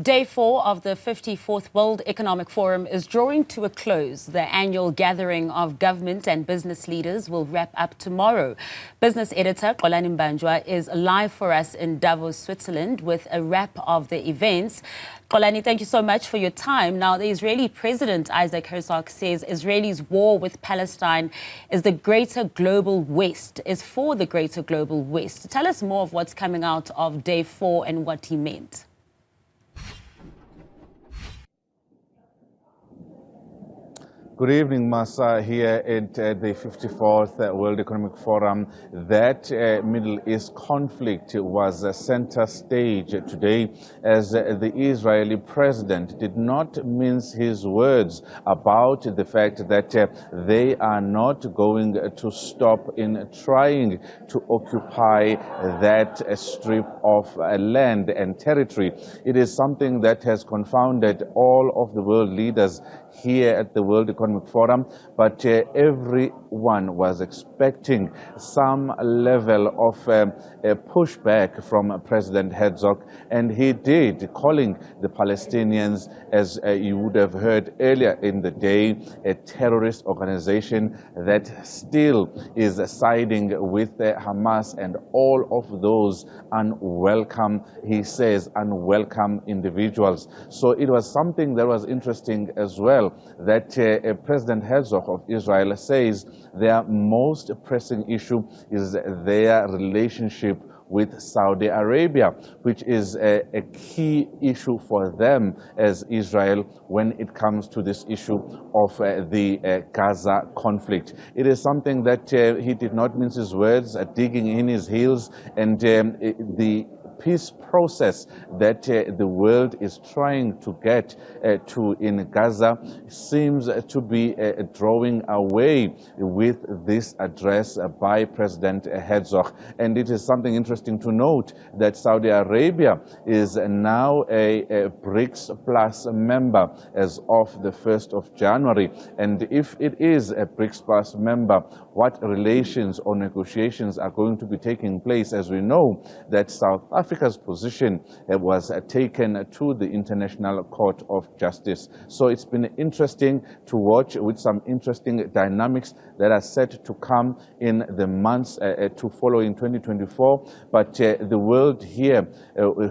Day 4 of the 54th World Economic Forum is drawing to a close. The annual gathering of government and business leaders will wrap up tomorrow. Business editor Xolani Mbanjwa is live for us in Davos, Switzerland, with a wrap of the events. Xolani, thank you so much for your time. Now, the Israeli President Isaac Herzog says Israel's war with Palestine is for the greater global West. Tell us more of what's coming out of Day 4 and what he meant. Good evening, Masa, here at the 54th World Economic Forum. That Middle East conflict was center stage today as the Israeli president did not mince his words about the fact that they are not going to stop in trying to occupy that strip of land and territory. It is something that has confounded all of the world leaders here at the World Economic Forum, but everyone was expecting some level of pushback from President Herzog, and he did, calling the Palestinians, as you would have heard earlier in the day, a terrorist organization that still is siding with Hamas and all of those unwelcome, he says, unwelcome individuals. So it was something that was interesting as well, that President Herzog of Israel says their most pressing issue is their relationship with Saudi Arabia, which is a key issue for them as Israel when it comes to this issue of the Gaza conflict. It is something that he did not mince his words, digging in his heels, and the peace process that the world is trying to get to in Gaza seems to be drawing away with this address by President Herzog. And it is something interesting to note that Saudi Arabia is now a BRICS Plus member as of the 1st of January. And if it is a BRICS Plus member, what relations or negotiations are going to be taking place, as we know that South Africa's position was taken to the International Court of Justice. So it's been interesting to watch, with some interesting dynamics that are set to come in the months to follow in 2024. But the world here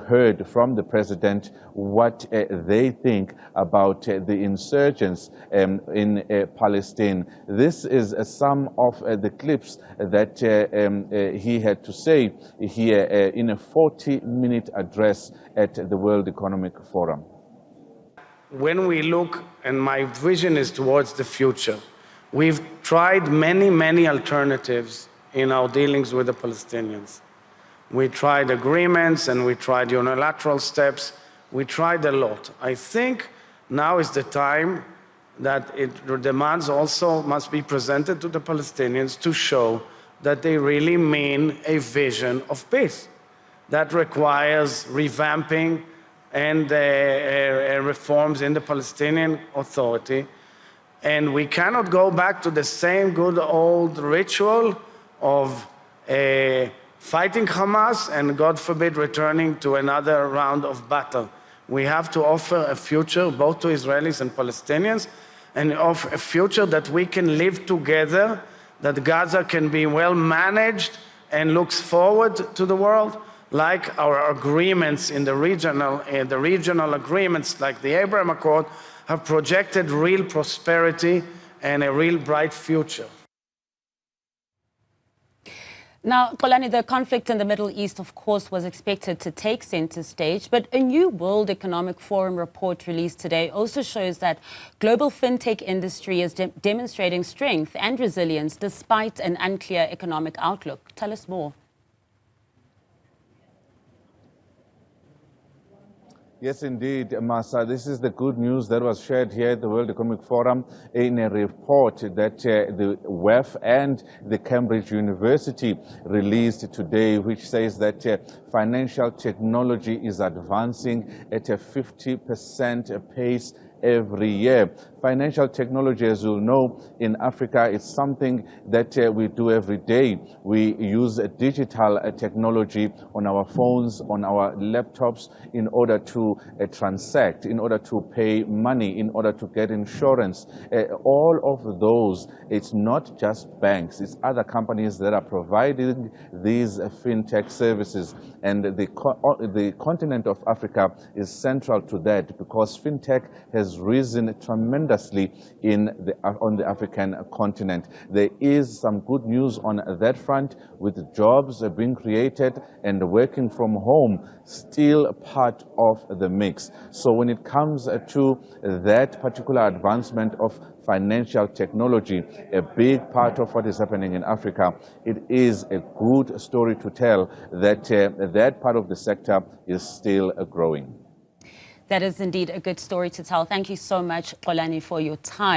heard from the president what they think about the insurgents in Palestine. This is some of the clips that he had to say here in a 40-minute address at the World Economic Forum. When we look, and my vision is towards the future, we've tried many alternatives in our dealings with the Palestinians. We tried agreements and we tried unilateral steps. We tried a lot. I think now is the time that the demands also must be presented to the Palestinians to show that they really mean a vision of peace. That requires revamping and reforms in the Palestinian Authority. And we cannot go back to the same good old ritual of fighting Hamas and, God forbid, returning to another round of battle. We have to offer a future both to Israelis and Palestinians, and offer a future that we can live together, that Gaza can be well managed and looks forward to the world, like our agreements in the regional agreements, like the Abraham Accord, have projected real prosperity and a real bright future. Now, Xolani, the conflict in the Middle East, of course, was expected to take center stage, but a new World Economic Forum report released today also shows that global fintech industry is demonstrating strength and resilience despite an unclear economic outlook. Tell us more. Yes, indeed, Masa. This is the good news that was shared here at the World Economic Forum in a report that the WEF and the Cambridge University released today, which says that financial technology is advancing at a 50% pace every year. Financial technology, as you'll know, in Africa, is something that we do every day. We use digital technology on our phones, on our laptops, in order to transact, in order to pay money, in order to get insurance. All of those, it's not just banks, it's other companies that are providing these fintech services. And the continent of Africa is central to that, because fintech has risen tremendously on the African continent. There is some good news on that front, with jobs being created and working from home still part of the mix. So when it comes to that particular advancement of financial technology, a big part of what is happening in Africa, it is a good story to tell that that part of the sector is still growing. That is indeed a good story to tell. Thank you so much, Xolani, for your time.